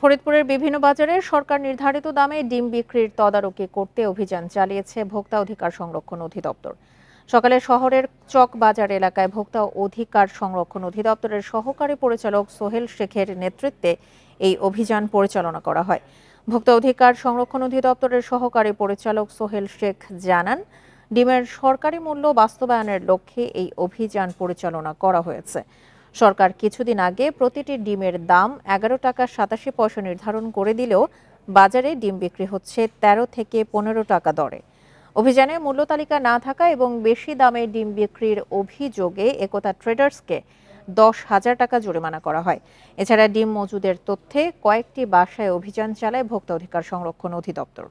ফরিদপুরের বিভিন্ন বাজারে সরকার নির্ধারিত দামে ডিম বিক্রির তদারকি করতে অভিযান চালিয়েছে ভোক্তা অধিকার সংরক্ষণ অধিদপ্তর। সকালে শহরের চক বাজার এলাকায় ভোক্তা অধিকার সংরক্ষণ অধিদপ্তরের সহকারী পরিচালক সোহেল শেখের নেতৃত্বে এই অভিযান পরিচালনা করা হয়। ভোক্তা অধিকার সংরক্ষণ অধিদপ্তরের সহকারী পরিচালক সোহেল শেখ জানান, ডিমের সরকারি মূল্য বাস্তবায়নের লক্ষ্যে এই অভিযান পরিচালনা করা হয়েছে। সরকার কিছুদিন আগে প্রতিটি ডিমের দাম 11 টাকা 87 পয়সা নির্ধারণ করে দিলেও বাজারে ডিম বিক্রি হচ্ছে 13 থেকে 15 টাকা দরে। অভিযানে মূল্য তালিকা না থাকা এবং বেশি দামে ডিম বিক্রির অভিযোগে একতা ট্রেডার্সকে 10,000 টাকা জরিমানা করা হয়। এছাড়া ডিম মজুদের তথ্যে কয়েকটি বাসায় অভিযান চালায় ভোক্তা অধিকার সংরক্ষণ অধিদপ্তর।